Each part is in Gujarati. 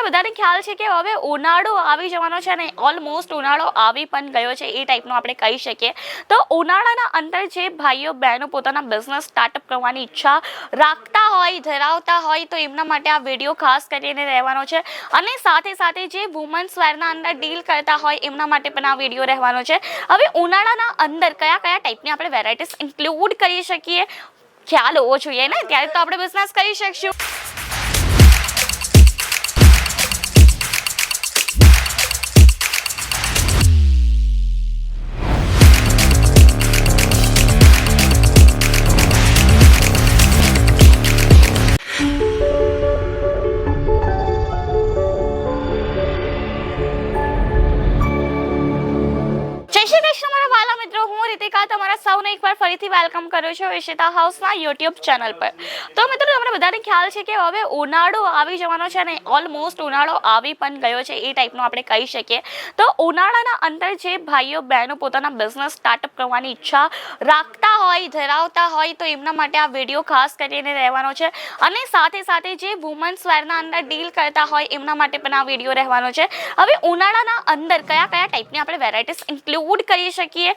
તમને બધાને ખ્યાલ છે કે હવે ઉનાળો આવી જવાનો છે ને ઓલમોસ્ટ ઉનાળો આવી પણ ગયો છે એ ટાઈપનું આપણે કહી શકીએ. તો ઉનાળાના અંદર જે ભાઈઓ બહેનો પોતાના બિઝનેસ સ્ટાર્ટઅપ કરવાની ઈચ્છા રાખતા હોય ધરાવતા હોય તો એમના માટે આ વિડીયો ખાસ કરીને રહેવાનો છે. અને સાથે સાથે જે વુમન્સ વેરના અંદર ડીલ કરતા હોય એમના માટે પણ આ વિડીયો રહેવાનો છે. હવે ઉનાળાના અંદર કયા કયા ટાઈપની આપણે વેરાયટીઝ ઇન્ક્લુડ કરી શકીએ ખ્યાલ હોવો જોઈએ ને, ત્યારે તો આપણે બિઝનેસ કરી શકશું. તમારા સૌને એકવાર ફરીથી વેલકમ કરું છું ઈશિતા હાઉસના યુટ્યુબ ચેનલ પર. તો મિત્રો તમને બધાને ખ્યાલ છે કે હવે ઉનાળો આવી જવાનો છે ને ઓલમોસ્ટ ઉનાળો આવી પણ ગયો છે એ ટાઈપનું આપણે કહી શકીએ. તો ઉનાળાના અંદર જે ભાઈઓ બહેનો પોતાના બિઝનેસ સ્ટાર્ટઅપ કરવાની ઈચ્છા રાખતા હોય ધરાવતા હોય તો એમના માટે આ વિડીયો ખાસ કરીને રહેવાનો છે. અને સાથે સાથે જે વુમન્સ વેરના અંદર ડીલ કરતા હોય એમના માટે પણ આ વિડીયો રહેવાનો છે. હવે ઉનાળાના અંદર કયા કયા ટાઈપની આપણે વેરાયટીઝ ઇન્ક્લુડ કરી શકીએ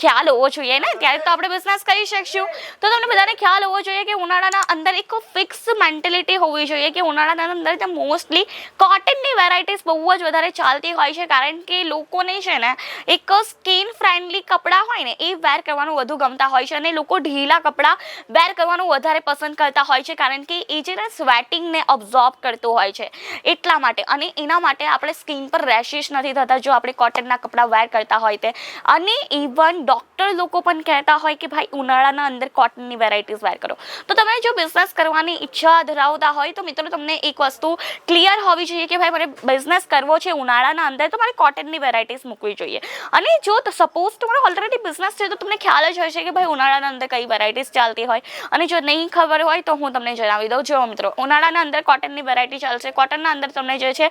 ખ્યાલ હોવો જોઈએ ને, ત્યારે તો આપણે બિઝનેસ કરી શકશું. તો તમને બધાને ખ્યાલ હોવો જોઈએ કે ઉનાળાના અંદર એક ફિક્સ મેન્ટેલિટી હોવી જોઈએ કે ઉનાળાના અંદર મોસ્ટલી કોટનની વેરાયટીઝ બહુ જ વધારે ચાલતી હોય છે. કારણ કે લોકોને છે ને એક સ્કિન ફ્રેન્ડલી કપડાં હોય ને એ વેર કરવાનું વધુ ગમતા હોય છે અને લોકો ઢીલા કપડાં વેર કરવાનું વધારે પસંદ કરતા હોય છે. કારણ કે એ છે ને સ્વેટિંગને અબ્ઝોર્બ કરતું હોય છે એટલા માટે, અને એના માટે આપણે સ્કિન પર રેશિસ નથી થતા જો આપણે કોટનના કપડાં વેર કરતા હોય તે. અને ઇવન ડૉક્ટર લોકો પણ કહેતા હોય કે ભાઈ ઉનાળાના અંદર કોટનની વેરાયટીઝ વેર કરો. તો તમે જો બિઝનેસ કરવાની ઈચ્છા ધરાવતા હોય તો મિત્રો તમને એક વસ્તુ ક્લિયર હોવી જોઈએ કે ભાઈ મને બિઝનેસ કરવો છે ઉનાળાના અંદર તો મારે કોટનની વેરાયટીઝ મૂકવી જોઈએ. અને જો સપોઝ તમારો ઓલરેડી બિઝનેસ છે તો તમને ખ્યાલ જ હશે કે ભાઈ ઉનાળાના અંદર કઈ વેરાયટીઝ ચાલતી હોય. અને જો નહીં ખબર હોય તો હું તમને જણાવી દઉં. જો મિત્રો ઉનાળાના અંદર કોટનની વેરાયટી ચાલશે. કોટનના અંદર તમને જે છે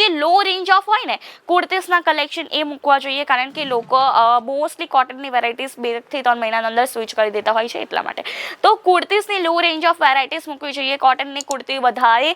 જે લો રેન્જ ઓફ હોય ને કુર્તીસના કલેક્શન એ મૂકવા જોઈએ. કારણ કે લોકો મોસ્ટલી કોટનની વેરાયટીઝ 2 થી 3 મહિનાના અંદર સ્વિચ કરી દેતા હોય છે એટલા માટે. તો કુર્તીસની લો રેન્જ ઓફ વેરાયટીઝ મૂકવી જોઈએ. કોટનની કુર્તી વધારે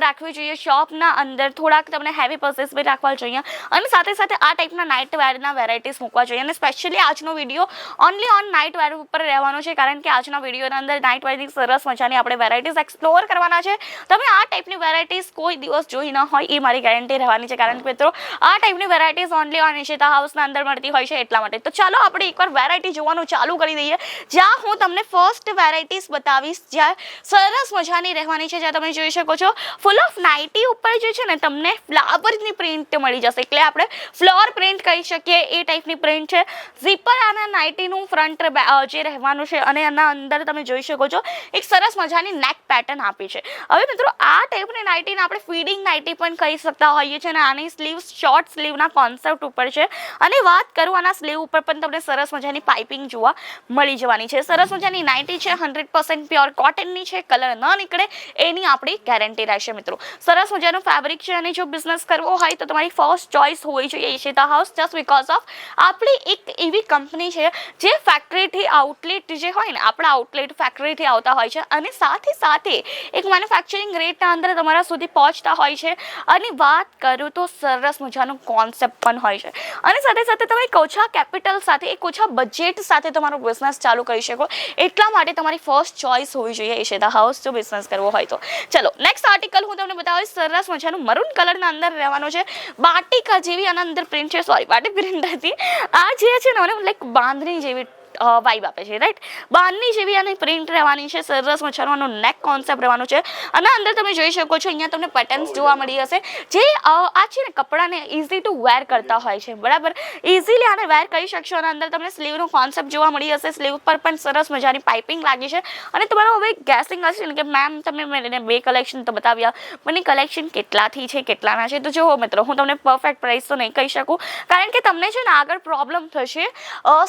રાખવી જોઈએ. શોપના અંદર થોડાક તમને હેવી પર્સેસ બી રાખવા જોઈએ. અને સાથે સાથે આ ટાઈપના નાઇટ વેરના વેરાયટીઝ મૂકવા જોઈએ. અને સ્પેશિયલી આજનો વિડીયો ઓનલી ઓન નાઇટ વેર ઉપર રહેવાનો છે. કારણ કે આજના વિડીયોના અંદર નાઇટ વેરની સરસ મજાની આપણે વેરાયટીઝ એક્સપ્લોર કરવાના છે. તમે આ ટાઈપની વેરાયટીઝ કોઈ દિવસ જોઈ ન હોય એ મારી ગેરંટી રહેવાની છે. કારણ કે મિત્રો આ ટાઈપની વેરાયટીઝ ઓનલી ઓન ઈશિતા હાઉસના અંદર મળતી હોય છે એટલા માટે. તો ચાલો આપણે એકવાર વેરાયટી જોવાનું ચાલુ કરી દઈએ. જ્યાં હું તમને ફર્સ્ટ વેરાયટીઝ બતાવીશ જ્યાં સરસ મજાની રહેવાની છે. જ્યાં તમે જોઈ શકો છો ફૂલ ઓફ નાઇટી ઉપર જે છે ને તમને ફ્લાવરની પ્રિન્ટ મળી જશે. એટલે આપણે ફ્લોર પ્રિન્ટ કહી શકીએ એ ટાઈપની પ્રિન્ટ છે. ઝીપર આના નાઇટીનું ફ્રન્ટ જે રહેવાનું છે અને એના અંદર તમે જોઈ શકો છો એક સરસ મજાની નેક પેટર્ન આપી છે. હવે મિત્રો આ ટાઈપની નાઇટીને આપણે ફીડિંગ નાઇટી પણ કહી શકતા હોઈએ છીએ. અને આની સ્લીવ શોર્ટ સ્લીવના કોન્સેપ્ટ ઉપર છે. અને વાત કરું આના સ્લીવ ઉપર પણ તમને સરસ મજાની પાઇપિંગ જોવા મળી જવાની છે. સરસ મજાની નાઇટી છે. 100% પ્યોર કોટનની છે. કલર ન નીકળે એની આપણી ગેરંટી રહેશે મિત્રો. સરસ મજાનું ફેબ્રિક છે. અને જો બિઝનેસ કરવો હોય તો તમારી ફર્સ્ટ ચોઇસ હોવી જોઈએ Ishita house. Just because of આપણી એક એવી કંપની છે જે ફેક્ટરીથી આઉટલેટ જે હોય ને આપણા આઉટલેટ ફેક્ટરીથી આવતા હોય છે અને સાથે સાથે એક મેન્યુફેક્ચરિંગ રેટના અંદર તમારા સુધી પહોંચતા હોય છે. અને વાત કરું તો સરસ મજાનું કોન્સેપ્ટ પણ હોય છે. અને સાથે સાથે તમે એક ઓછા કેપિટલ સાથે એક ઓછા બજેટ સાથે તમારો બિઝનેસ ચાલુ કરી શકો. એટલા માટે તમારી ફર્સ્ટ ચોઇસ હોવી જોઈએ ઈશિતા હાઉસ જો બિઝનેસ કરવો હોય તો. ચલો નેક્સ્ટ આર્ટિકલ હું તમને બતાવીશ. સરસ મજાનું મરૂન કલરના અંદર રહેવાનો છે. બાટિક જેવી આના અંદર પ્રિન્ટ છે. સોરી બાટિક પ્રિન્ટ હતી. આ જે છે ને મને લાઈક બાંધણી જેવી વાઇબ આપે છે રાઈટ. બાંધણી જેવી આની પ્રિન્ટ રહેવાની છે. સરસ મજાનો આનો નેક કોન્સેપ્ટ રહેવાનો છે. અને અંદર તમે જોઈ શકો છો અહીંયા તમને પેટર્ન્સ જોવા મળી હશે જે આ છે ને કપડાને ઇઝી ટુ વેર કરતા હોય છે બરાબર. ઇઝીલી આને વેર કરી શકશો. અને અંદર તમને સ્લીવનો કોન્સેપ્ટ જોવા મળી હશે. સ્લીવ પર પણ સરસ મજાની પાઇપિંગ લાગી છે. અને તમારો હવે ગેસિંગ હશે ને કે મેમ તમે મને 2 કલેક્શન તો બતાવ્યા મને કલેક્શન કેટલાથી છે કેટલાના છે. તો જુઓ મિત્રો હું તમને પરફેક્ટ પ્રાઇસ તો નહીં કહી શકું કારણ કે તમને છે ને આગળ પ્રોબ્લેમ થશે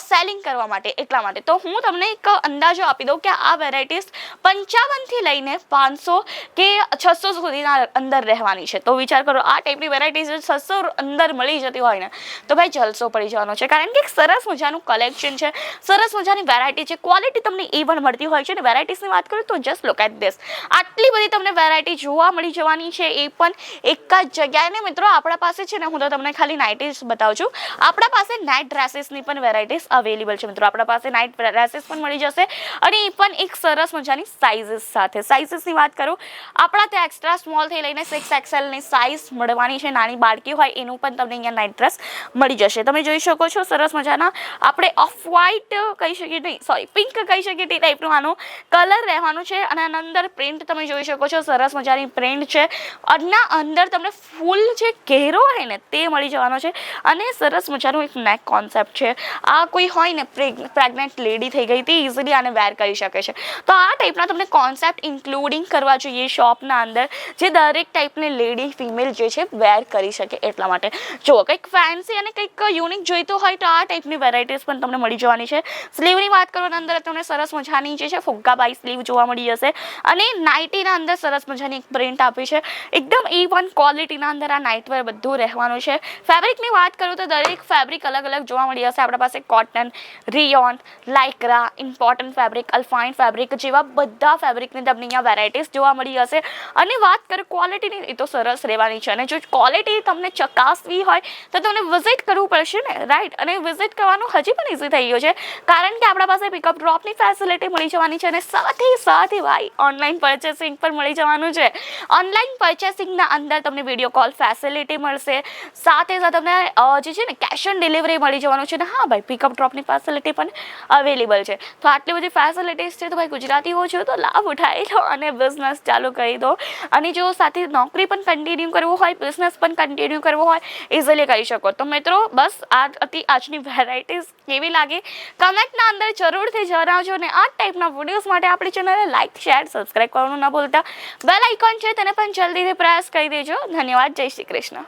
સેલિંગ કરવા માટે. એટલા માટે. તો હું તમને એક અંદાજો આપી દઉં કે આ વેરાયટીઝ 55થી લઈને 500 કે 600 સુધીના અંદર રહેવાની છે. તો વિચાર કરો, આ ટાઈપની વેરાયટીઝ 600 અંદર મળી જતી હોય ને તો ભાઈ જલસો પડી જવાનો છે. કારણ કે એક સરસ મજાનું કલેક્શન છે, સરસ મજાની વેરાયટી છે, ક્વોલિટી તમને A1 મળતી હોય છે. અને વેરાયટીઝની વાત કરું તો જસ્ટ લુક એટ ધીસ, આટલી બધી તમને વેરાયટી જોવા મળી જવાની છે, એ પણ એક જ જગ્યાએ. ને મિત્રો આપણા પાસે છે ને, હું તો તમને ખાલી નાઇટીઝ બતાવું છું, આપણા પાસે નાઇટ ડ્રેસીસની પણ વેરાયટીઝ અવેલેબલ છે. મિત્રો આપણા પાસે નાઇટ ડ્રેસીસ પણ મળી જશે અને એ પણ એક સરસ મજાની સાઇઝીસ સાથે. સાઇઝીસની વાત કરું, આપણા ત્યાં એક્સ્ટ્રા સ્મોલથી લઈને 6XL ની સાઇઝ મળવાની છે. નાની બાળકી હોય એનું પણ તમને અહીંયા નાઇટ ડ્રેસ મળી જશે. તમે જોઈ શકો છો સરસ મજાના, આપણે ઓફ વ્હાઇટ કહી શકીએ, નહીં સોરી પિંક કહી શકીએ તે ટાઈપનું આનો કલર રહેવાનું છે. અને આના અંદર પ્રિન્ટ તમે જોઈ શકો છો, સરસ મજાની પ્રિન્ટ છે. આના અંદર તમને ફૂલ જે ઘેરો હોય ને તે મળી જવાનો છે અને સરસ મજાનું એક નેક કોન્સેપ્ટ છે. આ કોઈ હોય ને પ્રેગ્નેન્ટ લેડી થઈ ગઈ તે ઇઝીલી આને વેર કરી શકે છે. તો આ ટાઈપના તમને કોન્સેપ્ટ ઇન્ક્લુડિંગ કરવા જોઈએ શોપના અંદર, જે દરેક ટાઈપની લેડી ફિમેલ જે છે વેર કરી શકે. એટલા માટે જુઓ, કંઈક ફેન્સી અને કંઈક યુનિક જોઈતું હોય તો આ ટાઈપની વેરાયટીઝ પણ તમને મળી જવાની છે. સ્લીવની વાત કરો, અંદર તમને સરસ મજાની જે છે ફુગ્ગાબાઈ સ્લીવ જોવા મળી જશે અને નાઇટીના અંદર સરસ મજાની એક પ્રિન્ટ આપી છે. એકદમ A1 ક્વોલિટીના અંદર આ નાઇટવેર બધું રહેવાનું છે. ફેબ્રિકની વાત કરું તો દરેક ફેબ્રિક અલગ અલગ જોવા મળી જશે. આપણા પાસે cotton, rayon, lycra, important fabric, અલ્ફાઇન ફેબ્રિક જેવા બધા ફેબ્રિકની તમને અહીંયા વેરાયટીઝ જોવા મળી જશે. અને વાત કરું ક્વોલિટીની, એ તો સરસ રહેવાની છે. અને જો ક્વોલિટી તમને ચકાસવી હોય તો તમને વિઝિટ કરવું પડશે ને, રાઈટ? અને વિઝિટ કરવાનું હજી પણ ઇઝી થઈ ગયું છે, કારણ કે આપણા પાસે પિકઅપ ડ્રોપની ફેસિલિટી મળી જવાની છે. અને સાથે ભાઈ ઓનલાઈન પરચેસિંગ પણ મળી જવાનું છે. ઓનલાઈન પરચેસિંગના અંદર તમને વિડીયો કોલ ફેસિલિટી મળશે, સાથે તમને જે છે ને કેશ ઓન ડિલિવરી મળી જવાનું છે. ને હા ભાઈ, પિકઅપ ડ્રોપની ફેસિલિટી પણ અવેલેબલ છે. તો આટલી બધી ફેસિલિટીઝ છે તો ભાઈ ગુજરાતીઓ છો તો લાભ ઉઠાવી લો અને બિઝનેસ ચાલુ કરી દો. અને જો સાથે નોકરી પણ કન્ટિન્યુ કરવું હોય, બિઝનેસ પણ કન્ટિન્યુ કરવો હોય, ઇઝીલી કરી શકો. તો મિત્રો બસ આ હતી આજની વેરાયટીઝ. કેવી લાગે કમેન્ટના અંદર જરૂરથી જણાવજો. અને આ ટાઈપના વિડીયોઝ માટે આપણી ચેનલને લાઈક, શેર, સબસ્ક્રાઈબ કરવાનું ના ભૂલતા. બેલ આઇકોન છે તેને પણ જલ્દીથી પ્રેસ કરી દેજો. ધન્યવાદ. જય શ્રી કૃષ્ણ.